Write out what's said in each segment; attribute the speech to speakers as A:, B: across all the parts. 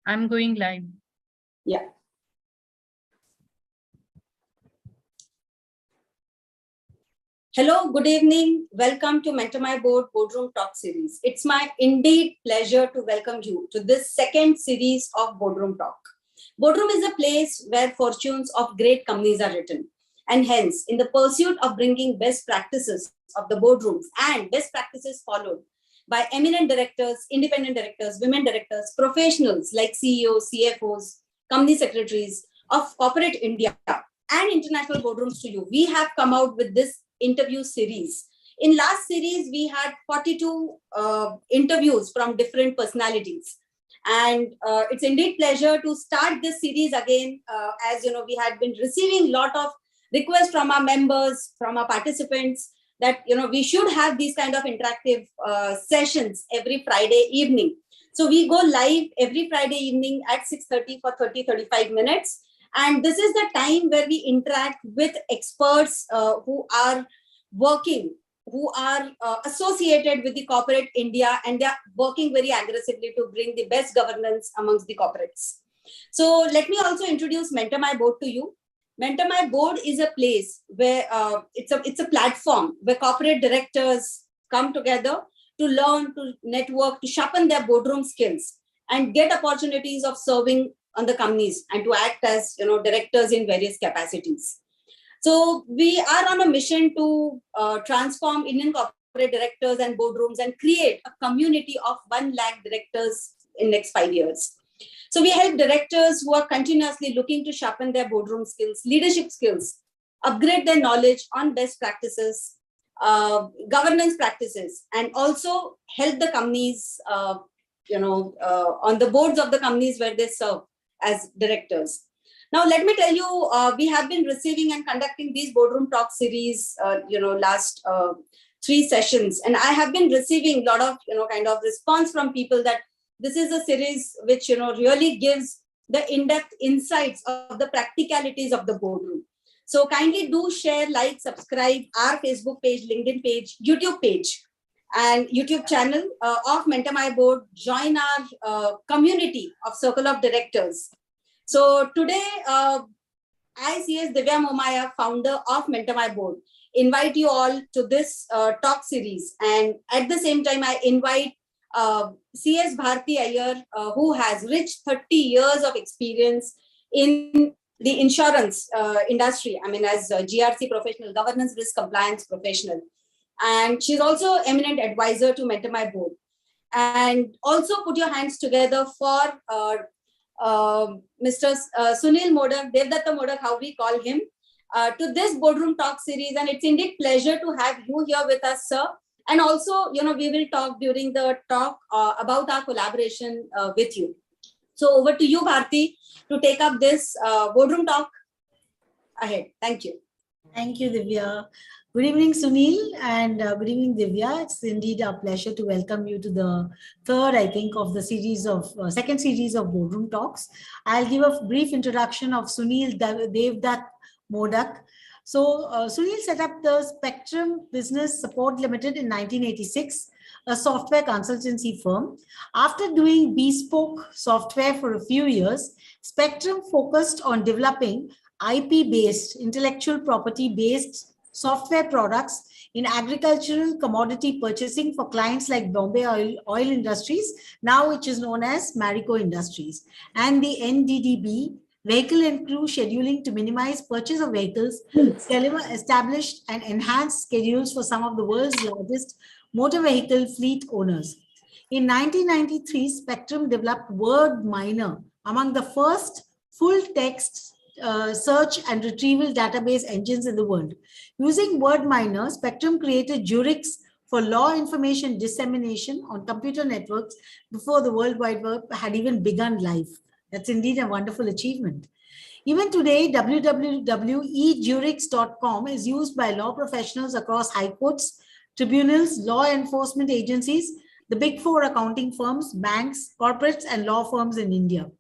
A: I'm going live.
B: Yeah. Hello, good evening. Welcome to MentorMyBoard Boardroom Talk series. It's my indeed pleasure to welcome you to this second series of Boardroom Talk. Boardroom is a place where fortunes of great companies are written. And hence, in the pursuit of bringing best practices of the boardrooms and best practices followed by eminent directors, independent directors, women directors, professionals like CEOs, CFOs, company secretaries of corporate India and international boardrooms to you, we have come out with this interview series. In last series, we had 42 interviews from different personalities. And it's indeed pleasure to start this series again. As you know, we had been receiving a lot of requests from our members, from our participants, that we should have these kind of interactive sessions every Friday evening. So we go live every Friday evening at 6:30 for 30-35 minutes. And this is the time where we interact with experts who are working, who are associated with the corporate India, and they are working very aggressively to bring the best governance amongst the corporates. So let me also introduce MentorMyBoard to you. MentorMyBoard is a place where it's a platform where corporate directors come together to learn, to network, to sharpen their boardroom skills and get opportunities of serving on the companies and to act as directors in various capacities. So we are on a mission to transform Indian corporate directors and boardrooms and create a community of 1 lakh directors in next 5 years. So we help directors who are continuously looking to sharpen their boardroom skills, leadership skills, upgrade their knowledge on best practices, governance practices, and also help the companies, on the boards of the companies where they serve as directors. Now, let me tell you, we have been receiving and conducting these boardroom talk series, last 3 sessions, and I have been receiving a lot of, kind of response from people that this is a series which, really gives the in-depth insights of the practicalities of the boardroom. So kindly do share, like, subscribe our Facebook page, LinkedIn page, YouTube page, and YouTube channel of MentorMyBoard. Join our community of Circle of Directors. So today, I, CS Divya Momaya, founder of MentorMyBoard, invite you all to this talk series. And at the same time, I invite CS Bharathy Iyer, who has rich 30 years of experience in the insurance industry. I mean, as a GRC professional, governance risk compliance professional. And she's also eminent advisor to MentorMyBoard. And also put your hands together for Mr. Sunil Modak, Devdutt Modak, how we call him, to this boardroom talk series. And it's indeed pleasure to have you here with us, sir. And also, we will talk during the talk about our collaboration with you. So over to you, Bharti, to take up this boardroom talk ahead. Thank you.
C: Thank you, Divya. Good evening, Sunil, and good evening, Divya. It's indeed a pleasure to welcome you to the third, I think, of the series of second series of boardroom talks. I'll give a brief introduction of Sunil Devdutt Modak. So Sunil set up the Spectrum Business Support Limited in 1986, a software consultancy firm. After doing bespoke software for a few years, Spectrum focused on developing IP-based, intellectual property-based software products in agricultural commodity purchasing for clients like Bombay Oil Industries, now which is known as Marico Industries, and the NDDB, Vehicle and Crew Scheduling, to minimize purchase of vehicles, established and enhanced schedules for some of the world's largest motor vehicle fleet owners. In 1993, Spectrum developed Word Miner, among the first full-text search and retrieval database engines in the world. Using Word Miner, Spectrum created Jurix for law information dissemination on computer networks before the World Wide Web had even begun life. That's indeed a wonderful achievement. Even today, www.ejurix.com is used by law professionals across high courts, tribunals, law enforcement agencies, the big 4 accounting firms, banks, corporates, and law firms in India.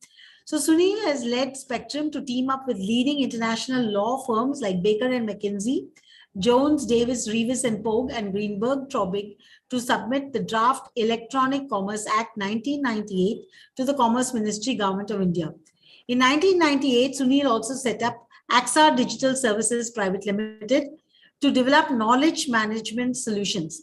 C: So Sunil has led Spectrum to team up with leading international law firms like Baker and McKinsey, Jones, Davis, Reeves, and Pogue, and Greenberg, Trobig to submit the draft Electronic Commerce Act 1998 to the Commerce Ministry, Government of India. In 1998, Sunil also set up Axar Digital Services Private Limited to develop knowledge management solutions.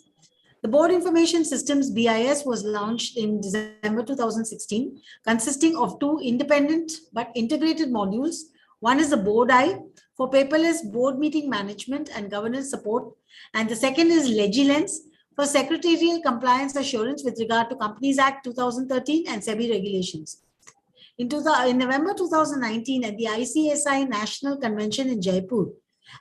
C: The Board Information Systems BIS was launched in December 2016, consisting of two independent but integrated modules. One is the Board Eye for paperless board meeting management and governance support, and the second is Legilens for secretarial compliance assurance with regard to Companies Act 2013 and SEBI regulations. In November 2019, at the ICSI National Convention in Jaipur,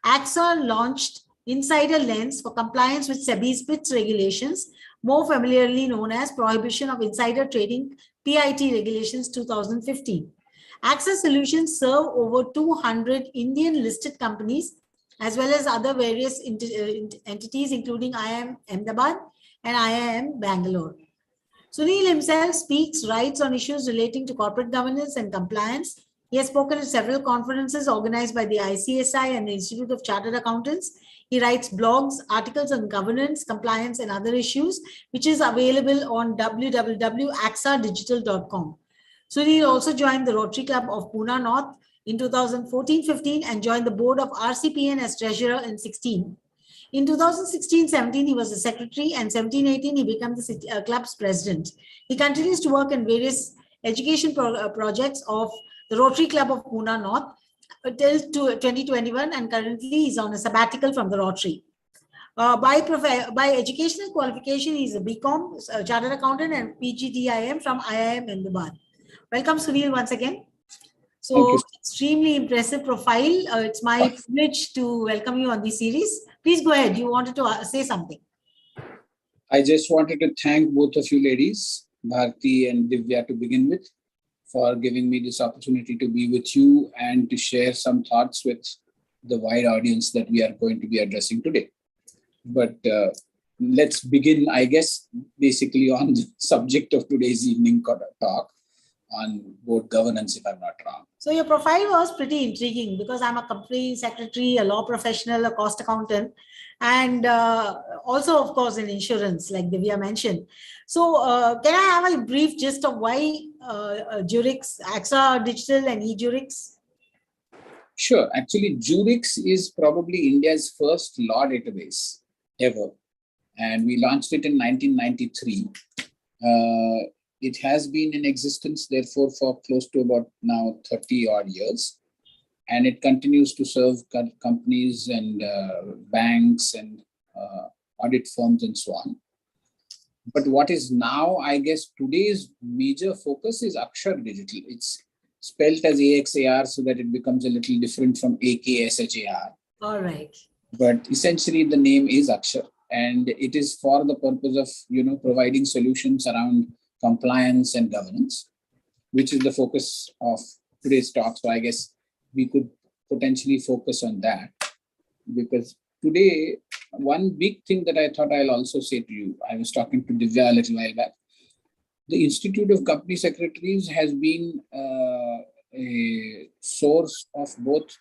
C: Axar launched Insider Lens for compliance with SEBI's PITS regulations, more familiarly known as Prohibition of Insider Trading PIT Regulations 2015. Axar solutions serve over 200 Indian listed companies as well as other various entities including IIM Ahmedabad and IIM Bangalore. Sunil himself speaks, writes on issues relating to corporate governance and compliance. He has spoken at several conferences organized by the ICSI and the Institute of Chartered Accountants. He writes blogs, articles on governance, compliance, and other issues, which is available on www.axardigital.com. Sunil also joined the Rotary Club of Pune North in 2014-15 and joined the board of RCPN as treasurer in 16. In 2016-17, he was the secretary, and 17-18, he became the club's president. He continues to work in various education projects of the Rotary Club of Pune North till 2021, and currently he's on a sabbatical from the Rotary. By educational qualification, he's a BCom, Chartered Accountant, and PGDIM from IIM Ahmedabad. Welcome, Sunil, once again. So, extremely impressive profile. It's my privilege to welcome you on this series. Please go ahead. You wanted to say something.
A: I just wanted to thank both of you ladies, Bharti and Divya, to begin with, for giving me this opportunity to be with you and to share some thoughts with the wide audience that we are going to be addressing today. But let's begin, I guess, basically on the subject of today's evening talk on board governance, if I'm not wrong.
C: So your profile was pretty intriguing because I'm a company secretary, a law professional, a cost accountant, and also, of course, in insurance, like Divya mentioned. So can I have a brief gist of why Jurix, AXA Digital and eJurix?
A: Sure. Actually, Jurix is probably India's first law database ever. And we launched it in 1993. It has been in existence, therefore, for close to about now 30 odd years. And it continues to serve companies and banks and audit firms and so on. But what is now, I guess, today's major focus is Axar Digital. It's spelled as AXAR so that it becomes a little different from AKSHAR.
C: All right.
A: But essentially, the name is Axar. And it is for the purpose of, providing solutions around compliance and governance, which is the focus of today's talk. So I guess we could potentially focus on that, because today, one big thing that I thought I'll also say to you, I was talking to Divya a little while back. The Institute of Company Secretaries has been a source of both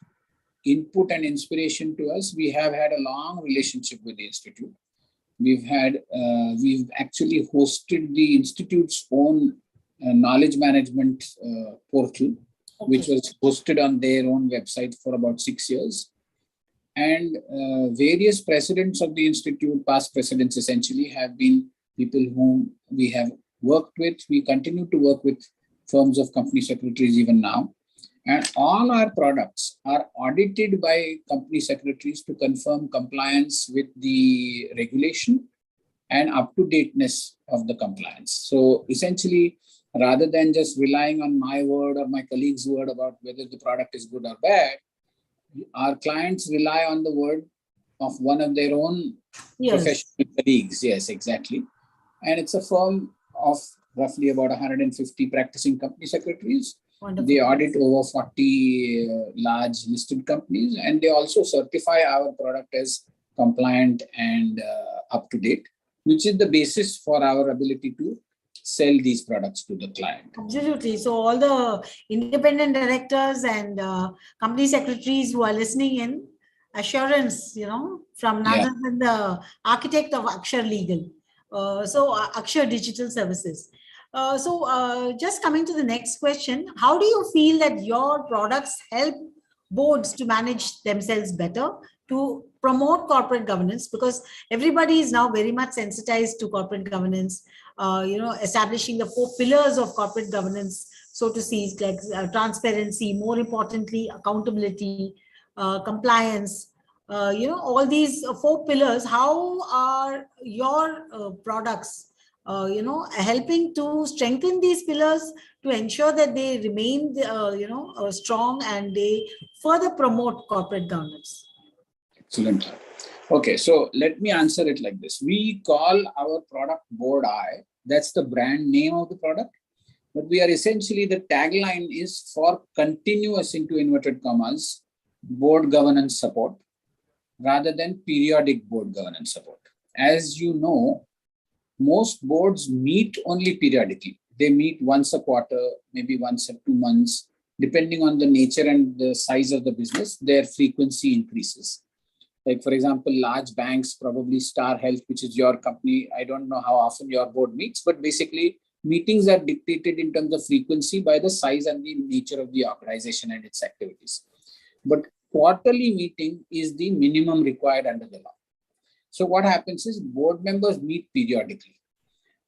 A: input and inspiration to us. We have had a long relationship with the Institute. We've actually hosted the Institute's own knowledge management portal, which was hosted on their own website for about 6 years. And various presidents of the Institute, past presidents essentially, have been people whom we have worked with. We continue to work with firms of company secretaries even now. And all our products are audited by company secretaries to confirm compliance with the regulation and up-to-dateness of the compliance. So essentially, rather than just relying on my word or my colleague's word about whether the product is good or bad, our clients rely on the word of one of their own professional colleagues. Yes, exactly. And it's a firm of roughly about 150 practicing company secretaries. Wonderful. They audit over 40 large listed companies, and they also certify our product as compliant and up to date, which is the basis for our ability to sell these products to the client.
C: Absolutely. So all the independent directors and company secretaries who are listening in, assurance, from none other than the architect of Axar Legal. Axar Digital Services. Just coming to the next question, how do you feel that your products help boards to manage themselves better, to promote corporate governance? Because everybody is now very much sensitized to corporate governance, establishing the 4 pillars of corporate governance, so to see, like transparency, more importantly, accountability, compliance, all these 4 pillars. How are your products, helping to strengthen these pillars to ensure that they remain, strong, and they further promote corporate governance?
A: Excellent. Okay, so let me answer it like this. We call our product Board Eye. That's the brand name of the product. But we are essentially, the tagline is for continuous, into inverted commas, board governance support rather than periodic board governance support. As you know, most boards meet only periodically. They meet once a quarter, maybe once in 2 months, depending on the nature and the size of the business, their frequency increases. Like, for example, large banks, probably Star Health, which is your company. I don't know how often your board meets, but basically meetings are dictated in terms of frequency by the size and the nature of the organization and its activities. But quarterly meeting is the minimum required under the law. So what happens is board members meet periodically.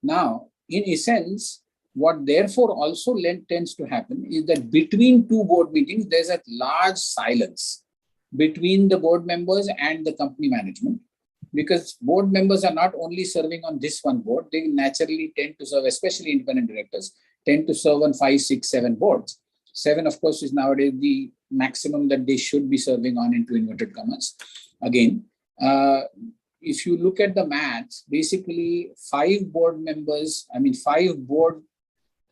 A: Now, in essence, what therefore also tends to happen is that between 2 board meetings, there's a large silence between the board members and the company management, because board members are not only serving on this one board, they naturally tend to serve, especially independent directors, tend to serve on 5, 6, 7 boards. 7, of course, is nowadays the maximum that they should be serving on, into inverted commas. Again, if you look at the maths, basically 5 board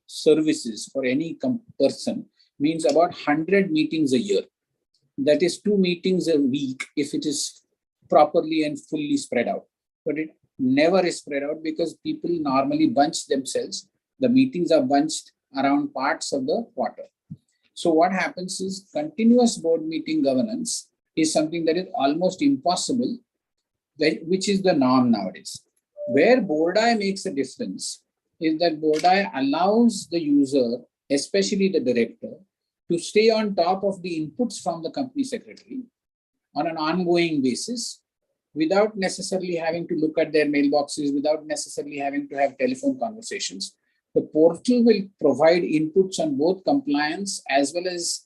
A: services for any person means about 100 meetings a year. That is 2 meetings a week if it is properly and fully spread out. But it never is spread out because people normally bunch themselves. The meetings are bunched around parts of the quarter. So what happens is continuous board meeting governance is something that is almost impossible, which is the norm nowadays. Where Board Eye makes a difference is that Board Eye allows the user, especially the director, to stay on top of the inputs from the company secretary on an ongoing basis, without necessarily having to look at their mailboxes, without necessarily having to have telephone conversations. The portal will provide inputs on both compliance as well as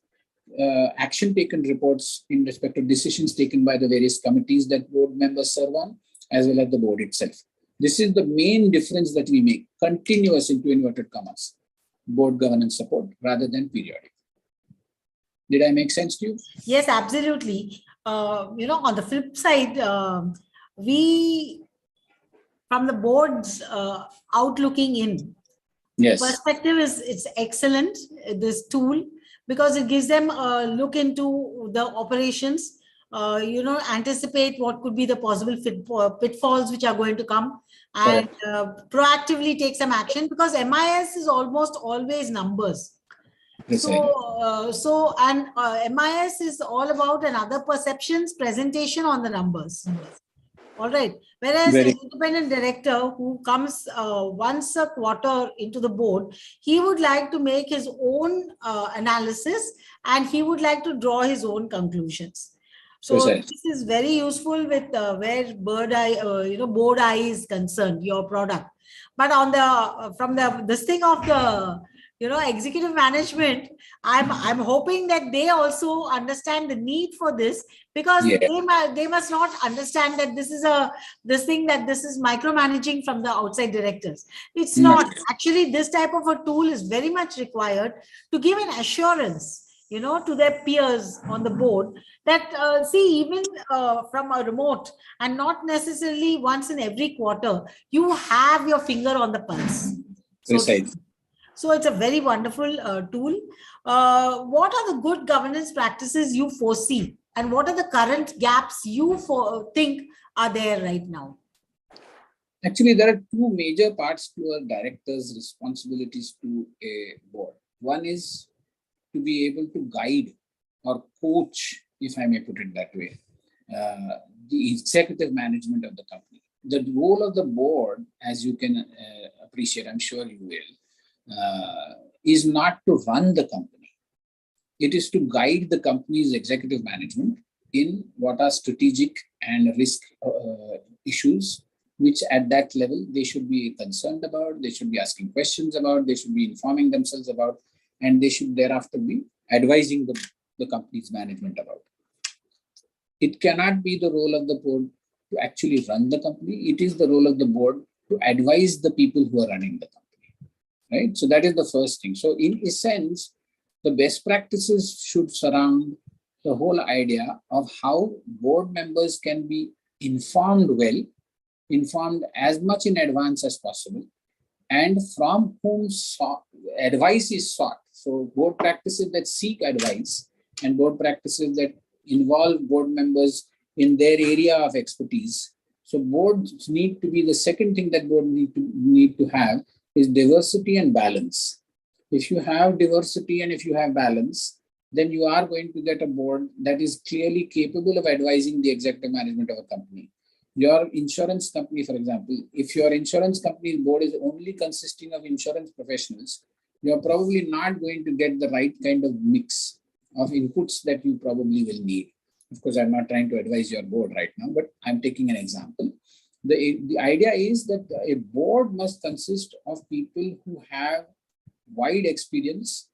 A: action taken reports in respect of decisions taken by the various committees that board members serve on, as well as the board itself. This is the main difference that we make: continuous, into inverted commas, board governance support rather than periodic. Did I make sense to you?
C: Yes, absolutely. On the flip side, we, from the board's outlooking in,
A: yes,
C: perspective it's excellent, this tool, because it gives them a look into the operations, anticipate what could be the possible pitfalls which are going to come, and proactively take some action, because MIS is almost always numbers. MIS is all about another perceptions, presentation on the numbers. All right. Whereas an independent director who comes once a quarter into the board, he would like to make his own analysis, and he would like to draw his own conclusions. So this is very useful with where Board Eye is concerned, your product. But on the from this thing of the executive management, I'm hoping that they also understand the need for this, because they must not understand that this is this is micromanaging from the outside directors. It's not. Actually, this type of a tool is very much required to give an assurance, to their peers on the board, that even from a remote, and not necessarily once in every quarter, you have your finger on the pulse. So it's a very wonderful tool. What are the good governance practices you foresee, and what are the current gaps you think are there right now?
A: Actually, there are 2 major parts to a director's responsibilities to a board. One is to be able to guide or coach, if I may put it that way. the executive management of the company. The role of the board, as you can appreciate, I'm sure you will, is not to run the company. It is to guide the company's executive management in what are strategic and risk issues, which at that level they should be concerned about, they should be asking questions about, they should be informing themselves about, and they should thereafter be advising the company's management about. It cannot be the role of the board to actually run the company. It is the role of the board to advise the people who are running the company, right? So that is the first thing. So in essence, the best practices should surround the whole idea of how board members can be informed well, informed as much in advance as possible, and from whom advice is sought. So board practices that seek advice and board practices that involve board members in their area of expertise. So boards need to be, the second thing that board need to have is diversity and balance. If you have diversity and if you have balance, then you are going to get a board that is clearly capable of advising the executive management of a company. Your insurance company, for example, if your insurance company's board is only consisting of insurance professionals, you're probably not going to get the right kind of mix of inputs that you probably will need. Of course, I'm not trying to advise your board right now, but I'm taking an example. The idea is that a board must consist of people who have wide experience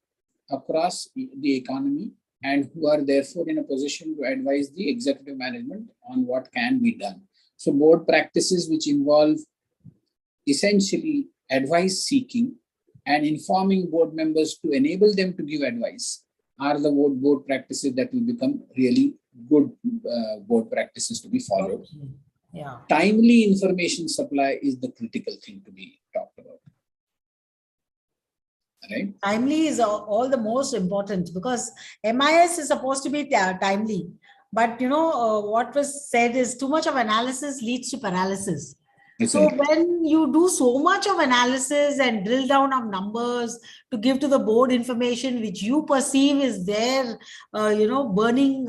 A: across the economy and who are therefore in a position to advise the executive management on what can be done. So board practices which involve essentially advice seeking and informing board members to enable them to give advice are the board practices that will become really good board practices to be followed.
C: Yeah.
A: Timely information supply is the critical thing to be talked about. Right?
C: Timely is all the most important because MIS is supposed to be timely. But what was said is too much of analysis leads to paralysis. So when you do so much of analysis and drill down of numbers to give to the board information which you perceive is their, burning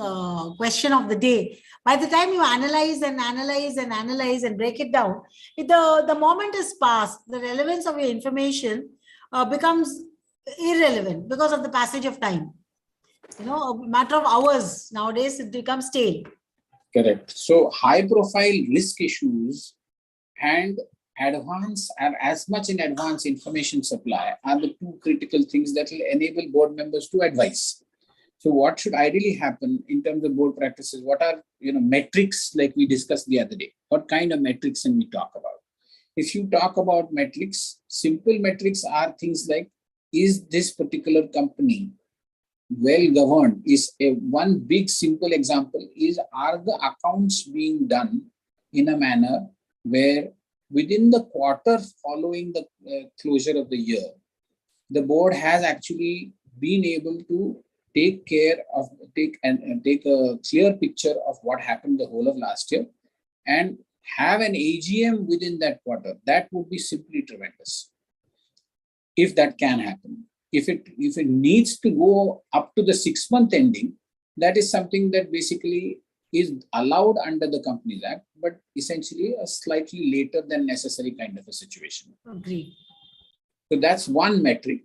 C: question of the day, by the time you analyze and break it down, the moment is past. The relevance of your information becomes irrelevant because of the passage of time. A matter of hours nowadays it becomes stale.
A: Correct. So high profile risk issues and as much in advance information supply are the two critical things that will enable board members to advise. So what should ideally happen in terms of board practices? What are metrics like we discussed the other day? What kind of metrics can we talk about? If you talk about metrics, simple metrics are things like, is this particular company well governed? Is one big simple example is, are the accounts being done in a manner where within the quarter following the closure of the year, the board has actually been able to take a clear picture of what happened the whole of last year and have an AGM within that quarter. That would be simply tremendous if that can happen. If it needs to go up to the 6-month ending, that is something that basically is allowed under the Companies Act, but essentially a slightly later than necessary kind of a situation.
C: Agree.
A: So that's one metric.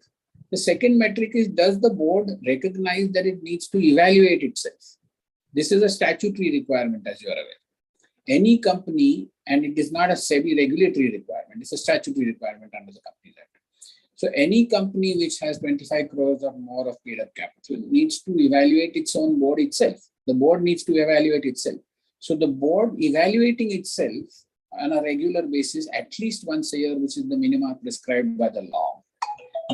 A: The second metric is, does the board recognize that it needs to evaluate itself? This is a statutory requirement, as you are aware. Any company, and it is not a SEBI regulatory requirement, it's a statutory requirement under the Companies Act. So any company which has 25 crores or more of paid up capital needs to evaluate its own board itself. The board needs to evaluate itself. So the board evaluating itself on a regular basis, at least once a year, which is the minimum prescribed by the law.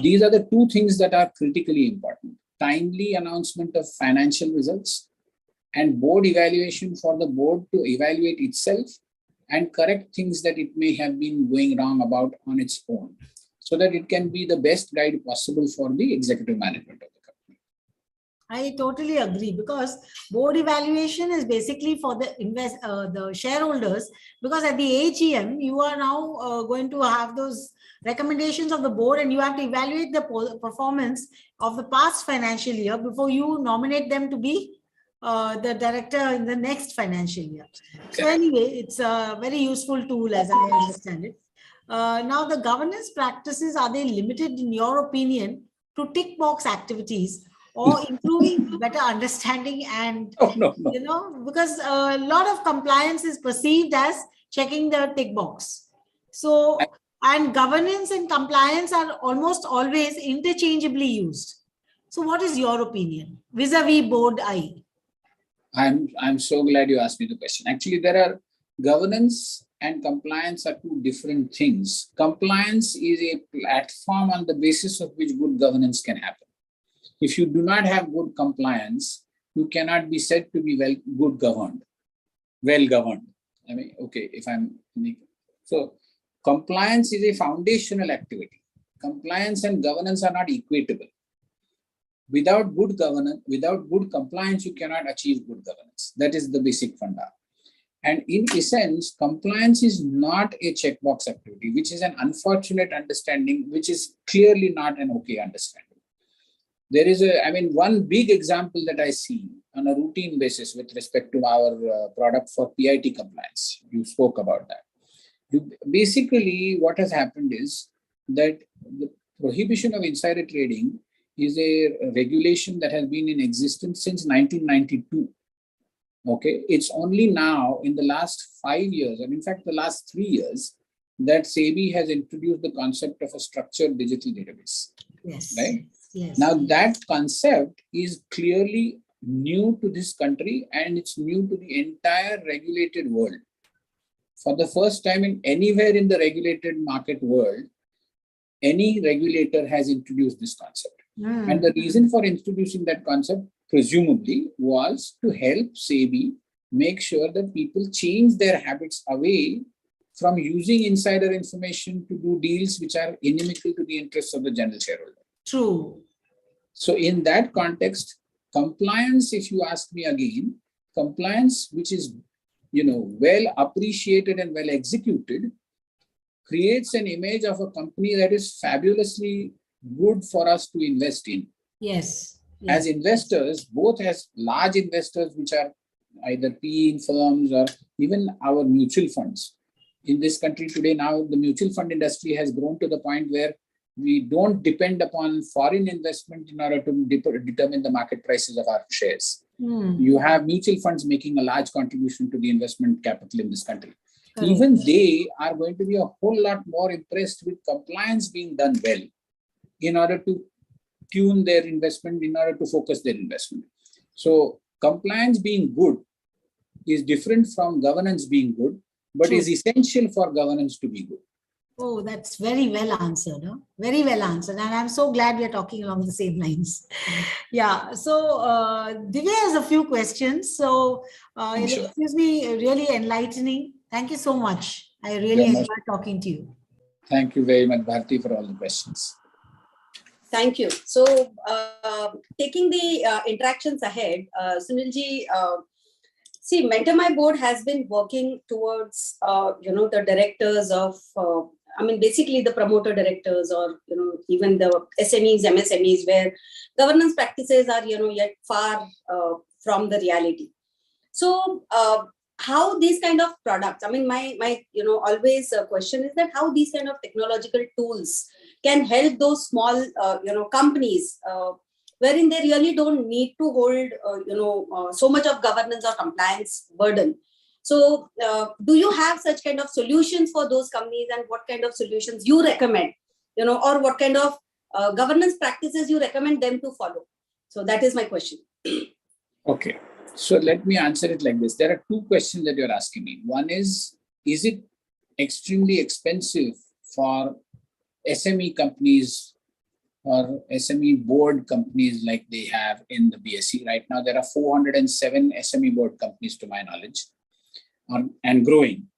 A: These are the two things that are critically important. Timely announcement of financial results and board evaluation for the board to evaluate itself and correct things that it may have been going wrong about on its own, so that it can be the best guide possible for the executive management of the company.
C: I totally agree, because board evaluation is basically for the shareholders, because at the AGM, you are now going to have those recommendations of the board and you have to evaluate the performance of the past financial year before you nominate them to be the director in the next financial year. So anyway, it's a very useful tool as I understand it. Now, the governance practices, are they limited in your opinion to tick box activities or improving better understanding and,
A: No.
C: because a lot of compliance is perceived as checking the tick box. So, and governance and compliance are almost always interchangeably used. So what is your opinion vis-a-vis board I?
A: I'm so glad you asked me the question. Actually, there are governance and compliance are two different things. Compliance is a platform on the basis of which good governance can happen. If you do not have good compliance, you cannot be said to be well governed. I mean, okay, so compliance is a foundational activity. Compliance and governance are not equatable. Without good governance, without good compliance, you cannot achieve good governance. That is the basic funda. And in essence, compliance is not a checkbox activity, which is an unfortunate understanding, which is clearly not an okay understanding. There is one big example that I see on a routine basis with respect to our product for PIT compliance. You spoke about that. Basically, what has happened is that the prohibition of insider trading is a regulation that has been in existence since 1992. Okay, it's only now in the last 5 years, and in fact, the last 3 years, that SEBI has introduced the concept of a structured digital database.
C: Yes.
A: Right?
C: Yes.
A: Now, that concept is clearly new to this country and it's new to the entire regulated world. For the first time in anywhere in the regulated market world, any regulator has introduced this concept. And the reason for introducing that concept, presumably, was to help SEBI make sure that people change their habits away from using insider information to do deals which are inimical to the interests of the general shareholder.
C: True.
A: So in that context, compliance, if you ask me again, compliance which is well appreciated and well executed, creates an image of a company that is fabulously good for us to invest in.
C: Yes.
A: As investors, both as large investors, which are either PE firms or even our mutual funds. In this country today, now the mutual fund industry has grown to the point where we don't depend upon foreign investment in order to determine the market prices of our shares. You have mutual funds making a large contribution to the investment capital in this country. Correct. Even they are going to be a whole lot more impressed with compliance being done well in order to tune their investment, in order to focus their investment. So compliance being good is different from governance being good, but True. Is essential for governance to be good.
C: Oh, that's very well answered. Huh? Very well answered. And I'm so glad we are talking along the same lines. Yeah. So Divya has a few questions. So it gives me really enlightening. Thank you so much. I really enjoyed talking to you.
A: Thank you very much, Bharati, for all the questions.
B: Thank you. So taking the interactions ahead, Sunilji, see, MentorMyBoard has been working towards, the directors of, basically the promoter directors or, even the SMEs, MSMEs, where governance practices are, yet far from the reality. So how these kind of products, my always question is that how these kind of technological tools can help those small, companies wherein they really don't need to hold, so much of governance or compliance burden. So do you have such kind of solutions for those companies, and what kind of solutions you recommend, or what kind of governance practices you recommend them to follow? So that is my question.
A: Okay. So let me answer it like this. There are two questions that you're asking me. One is it extremely expensive for SME companies or SME board companies like they have in the BSE? Right now, there are 407 SME board companies to my knowledge and growing.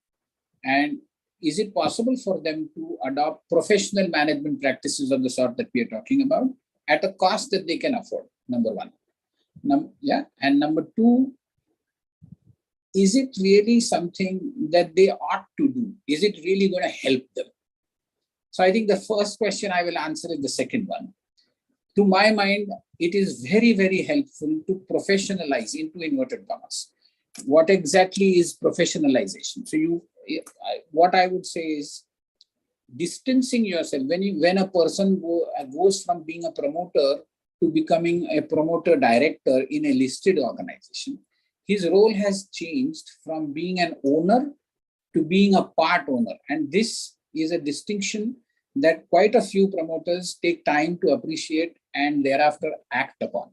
A: And is it possible for them to adopt professional management practices of the sort that we are talking about at a cost that they can afford? Number one. And number two, is it really something that they ought to do? Is it really going to help them? So I think the first question I will answer is the second one. to my mind, it is very, very helpful to professionalize into inverted commas. What exactly is professionalization? So what I would say is distancing yourself. When a person goes from being a promoter to becoming a promoter director in a listed organization, his role has changed from being an owner to being a part owner. And this is a distinction that quite a few promoters take time to appreciate and thereafter act upon.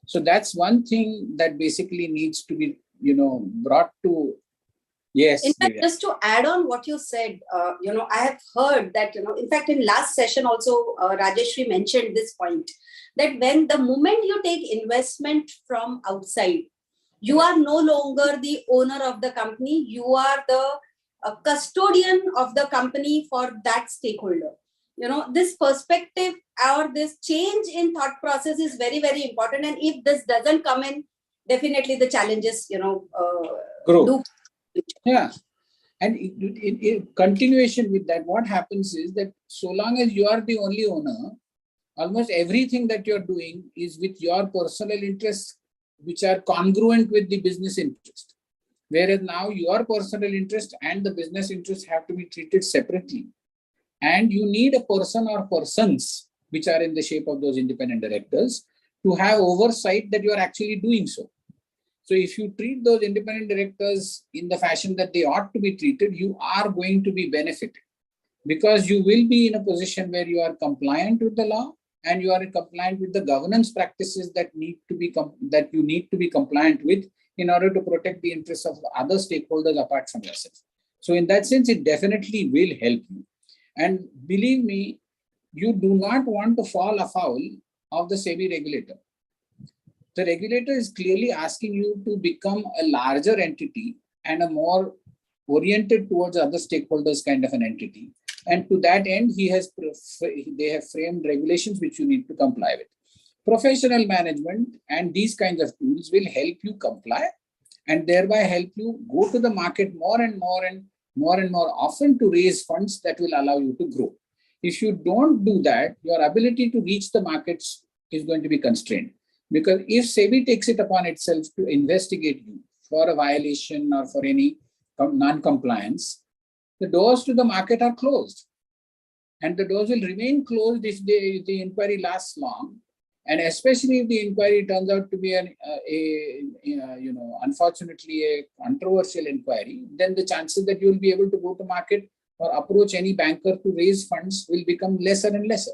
A: So that's one thing that basically needs to be, brought to. Yes.
B: In fact, just to add on what you said, I have heard that, in fact, in last session also, Rajeshri mentioned this point, that when the moment you take investment from outside, you are no longer the owner of the company, you are the custodian of the company for that stakeholder. This perspective or this change in thought process is very, very important. And if this doesn't come in, definitely the challenges,
A: grow. Yeah. And in continuation with that, what happens is that so long as you are the only owner, almost everything that you're doing is with your personal interests, which are congruent with the business interest. Whereas now your personal interest and the business interest have to be treated separately. And you need a person or persons, which are in the shape of those independent directors, to have oversight that you are actually doing so. So if you treat those independent directors in the fashion that they ought to be treated, you are going to be benefited, because you will be in a position where you are compliant with the law and you are compliant with the governance practices that you need to be compliant with in order to protect the interests of other stakeholders apart from yourself. So in that sense, it definitely will help you. And believe me, you do not want to fall afoul of the SEBI regulator. The regulator is clearly asking you to become a larger entity and a more oriented towards other stakeholders kind of an entity. And to that end, they have framed regulations which you need to comply with. Professional management and these kinds of tools will help you comply and thereby help you go to the market more and more often to raise funds that will allow you to grow. If you don't do that, your ability to reach the markets is going to be constrained. Because if SEBI takes it upon itself to investigate you for a violation or for any non-compliance, the doors to the market are closed. And the doors will remain closed if the inquiry lasts long. And especially if the inquiry turns out to be unfortunately a controversial inquiry, then the chances that you will be able to go to market or approach any banker to raise funds will become lesser and lesser.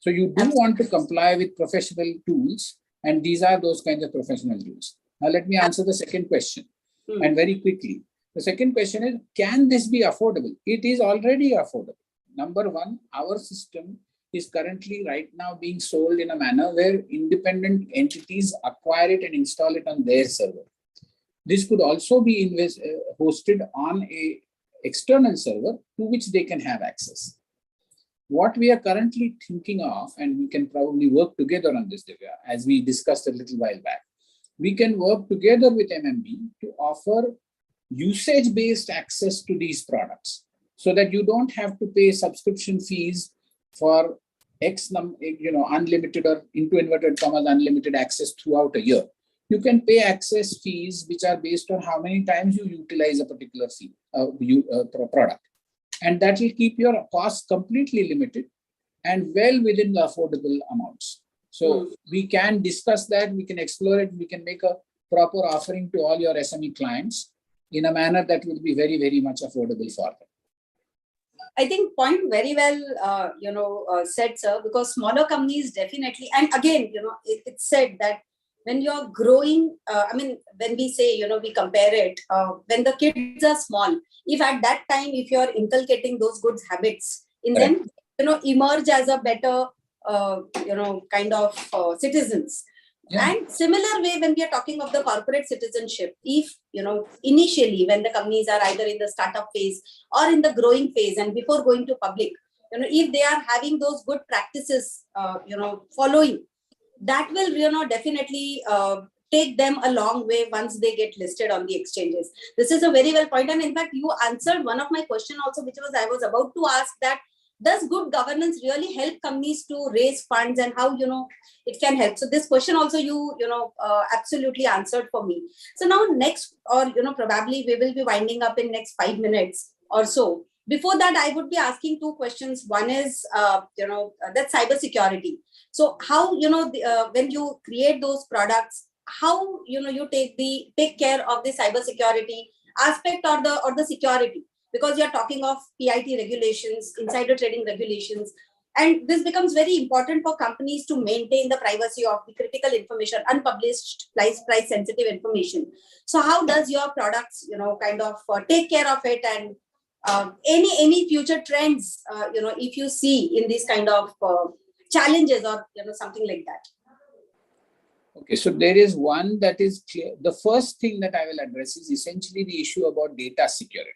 A: So you do want to comply with professional tools, and these are those kinds of professional tools. Now let me answer the second question, and very quickly. The second question is, can this be affordable? It is already affordable. Number one, our system is currently right now being sold in a manner where independent entities acquire it and install it on their server. This could also be hosted on a external server to which they can have access. What we are currently thinking of, and we can probably work together on this, Divya, as we discussed a little while back, we can work together with MMB to offer usage-based access to these products so that you don't have to pay subscription fees for unlimited or into inverted commas unlimited access throughout a year. You can pay access fees which are based on how many times you utilize a particular product. And that will keep your costs completely limited and well within the affordable amounts. So we can discuss that, we can explore it, we can make a proper offering to all your SME clients in a manner that will be very, very much affordable for them.
B: I think point very well, said, sir, because smaller companies definitely, and again, it's said that when you're growing, when we say, we compare it, when the kids are small, if at that time, if you're inculcating those good habits in them, emerge as a better, kind of citizens. Yeah. And similar way, when we are talking of the corporate citizenship, if, initially when the companies are either in the startup phase or in the growing phase and before going to public, if they are having those good practices, following, that will, definitely take them a long way once they get listed on the exchanges. This is a very well point. And in fact, you answered one of my questions also, which was I was about to ask that, does good governance really help companies to raise funds, and how, it can help? So this question also you absolutely answered for me. So now next, or, probably we will be winding up in next 5 minutes or so. Before that, I would be asking two questions. One is, that cybersecurity. So how, when you create those products, how, you take care of the cybersecurity aspect, or the security, because you're talking of PIT regulations, insider trading regulations, and this becomes very important for companies to maintain the privacy of the critical information, unpublished price sensitive information. So how does your products, kind of take care of it, and any future trends, if you see in these kind of challenges, or something like that?
A: Okay, so there is one that is clear. The first thing that I will address is essentially the issue about data security.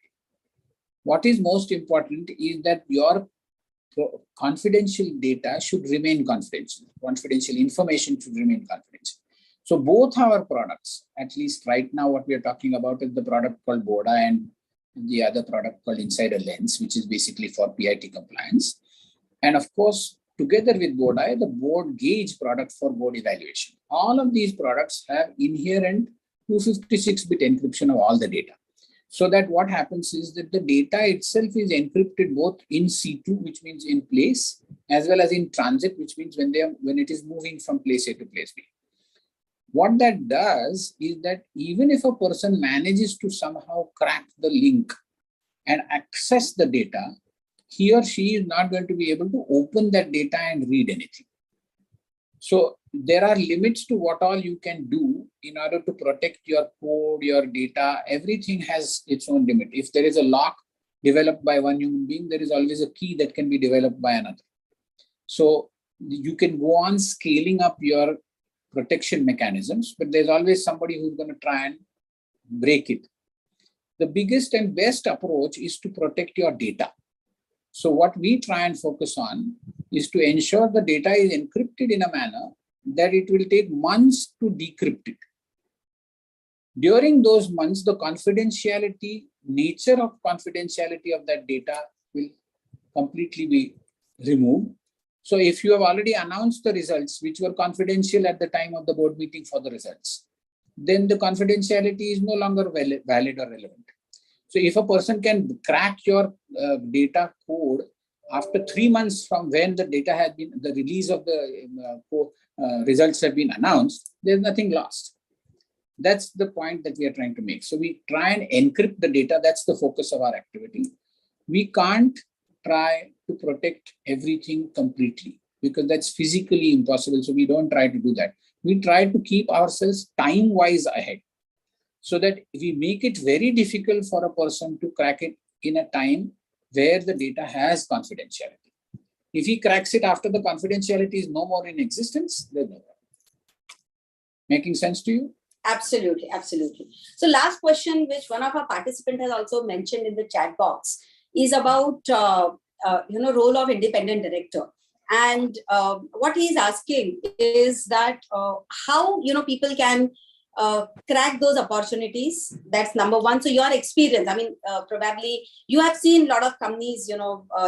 A: What is most important is that your confidential data should remain confidential. Confidential information should remain confidential. So both our products, at least right now, what we are talking about is the product called Boda and the other product called Insider Lens, which is basically for PIT compliance. And of course, together with Boda, the board gauge product for board evaluation. All of these products have inherent 256-bit encryption of all the data. So that what happens is that the data itself is encrypted both in situ, which means in place, as well as in transit, which means when it is moving from place A to place B. What that does is that even if a person manages to somehow crack the link and access the data, he or she is not going to be able to open that data and read anything. So there are limits to what all you can do in order to protect your code, your data. Everything has its own limit. If there is a lock developed by one human being, there is always a key that can be developed by another. So you can go on scaling up your protection mechanisms, but there's always somebody who's going to try and break it. The biggest and best approach is to protect your data. So what we try and focus on is to ensure the data is encrypted in a manner that it will take months to decrypt it. During those months, the nature of confidentiality of that data will completely be removed. So if you have already announced the results, which were confidential at the time of the board meeting for the results, then the confidentiality is no longer valid or relevant. So if a person can crack your data code after 3 months from when the data has been, the release of the results have been announced, there's nothing lost. That's the point that we are trying to make. So we try and encrypt the data. That's the focus of our activity. We can't try to protect everything completely because that's physically impossible. So we don't try to do that. We try to keep ourselves time-wise ahead, so that we make it very difficult for a person to crack it in a time where the data has confidentiality. If he cracks it after the confidentiality is no more in existence, then no problem. Making sense to you?
B: Absolutely, absolutely. So last question, which one of our participants has also mentioned in the chat box, is about role of independent director. And what he is asking is that how people can crack those opportunities. That's number one. So your experience, I mean, probably you have seen a lot of companies,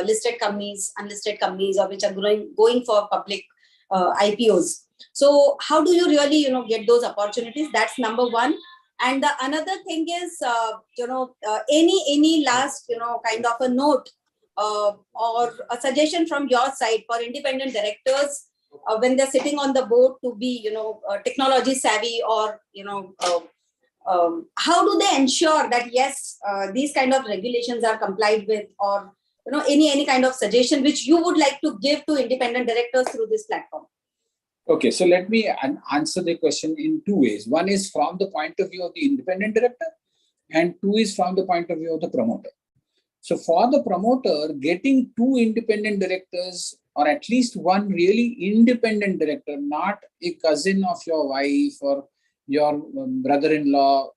B: listed companies, unlisted companies, or which are going for public IPOs. So how do you really, get those opportunities? That's number one. And the another thing is, any last, kind of a note or a suggestion from your side for independent directors when they're sitting on the board to be, technology savvy, or, how do they ensure that, yes, these kind of regulations are complied with, or, any kind of suggestion which you would like to give to independent directors through this platform?
A: Okay, so let me answer the question in two ways. One is from the point of view of the independent director, and two is from the point of view of the promoter. So for the promoter, getting two independent directors, or at least one really independent director, not a cousin of your wife or your brother-in-law,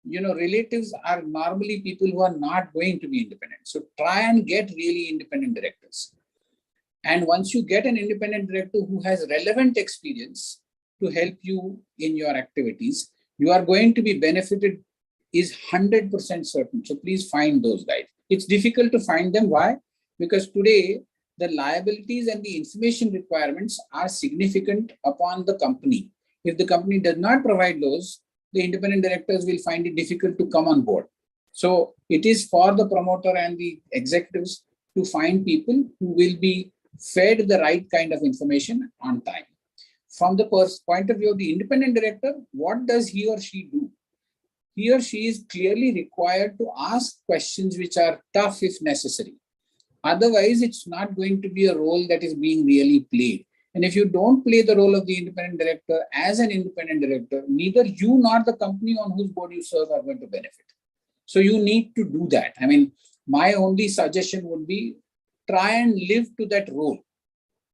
A: relatives are normally people who are not going to be independent. So try and get really independent directors. And once you get an independent director who has relevant experience to help you in your activities, you are going to be benefited, is 100% certain. So please find those guys. It's difficult to find them. Why? Because today the liabilities and the information requirements are significant upon the company. If the company does not provide those, the independent directors will find it difficult to come on board. So it is for the promoter and the executives to find people who will be fed the right kind of information on time. From the point of view of the independent director, what does he or she do? He or she is clearly required to ask questions which are tough if necessary. Otherwise, it's not going to be a role that is being really played. And if you don't play the role of the independent director as an independent director, neither you nor the company on whose board you serve are going to benefit. So you need to do that. I mean, my only suggestion would be try and live to that role.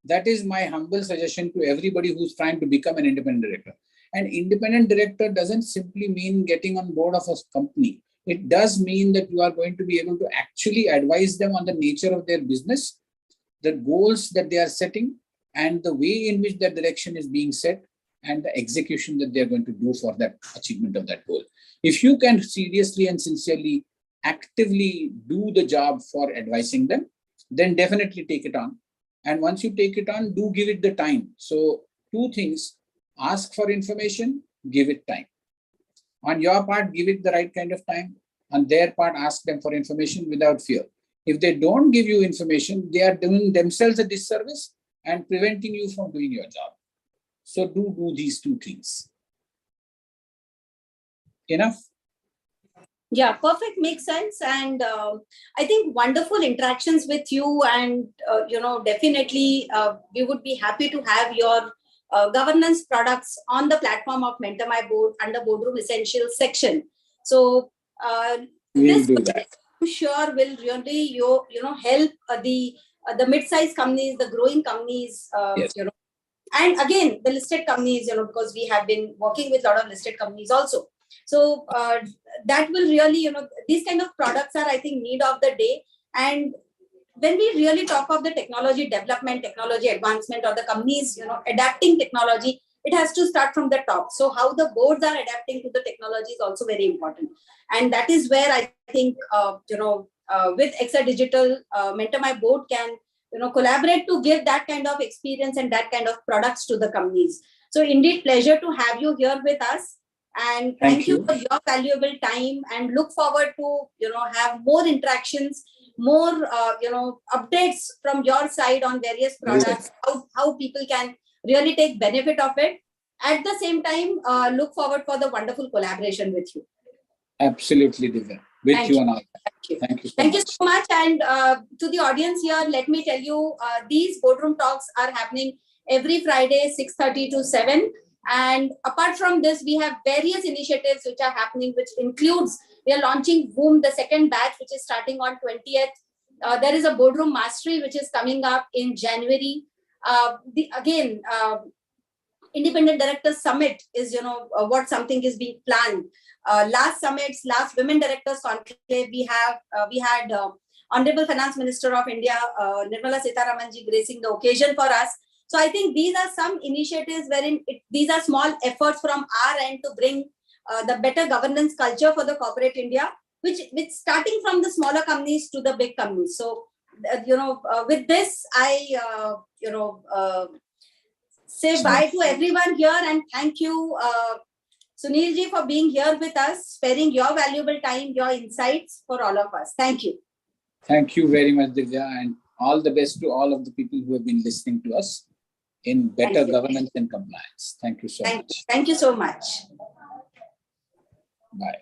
A: That is my humble suggestion to everybody who's trying to become an independent director. An independent director doesn't simply mean getting on board of a company. It does mean that you are going to be able to actually advise them on the nature of their business, the goals that they are setting, and the way in which that direction is being set, and the execution that they're going to do for that achievement of that goal. If you can seriously and sincerely, actively do the job for advising them, then definitely take it on. And once you take it on, do give it the time. So 2 things, ask for information, give it time. On your part, give it the right kind of time. On their part, ask them for information without fear. If they don't give you information, they are doing themselves a disservice and preventing you from doing your job. So do these 2 things. Enough?
B: Yeah, perfect. Makes sense. And I think wonderful interactions with you. And, definitely we would be happy to have your governance products on the platform of MentorMyBoard under Boardroom Essentials section. So
A: We'll do that.
B: I'm sure will really help the mid-sized companies, the growing companies,
A: Yes.
B: And again the listed companies, because we have been working with a lot of listed companies also. So that will really, these kind of products are, I think, need of the day. And when we really talk of the technology development, technology advancement, or the companies, adapting technology, it has to start from the top. So how the boards are adapting to the technology is also very important. And that is where I think, with Axar Digital, MentorMyBoard can, collaborate to give that kind of experience and that kind of products to the companies. So indeed, pleasure to have you here with us. And thank you for your valuable time, and look forward to, have more interactions, more, updates from your side on various products, how people can really take benefit of it. At the same time, look forward for the wonderful collaboration with you.
A: Absolutely, Divya. With you and all. Thank you so much.
B: Thank you so much. And to the audience here, let me tell you, these boardroom talks are happening every Friday, 6:30 to 7. And apart from this, we have various initiatives which are happening, which includes, we are launching Boom, the second batch, which is starting on 20th. There is a boardroom mastery, which is coming up in January. Independent Directors Summit is, what something is being planned. Last Women Directors Conclave, we had Honorable Finance Minister of India, Nirmala Sitharamanji, gracing the occasion for us. So I think these are some initiatives wherein these are small efforts from our end to bring the better governance culture for the corporate India, which starting from the smaller companies to the big companies. So, with this, I, say bye to everyone here, and thank you, Sunil ji, for being here with us, sparing your valuable time, your insights for all of us. Thank you.
A: Thank you very much, Divya, and all the best to all of the people who have been listening to us in better governance and compliance. Thank you so much.
B: Thank you so much.
A: Bye.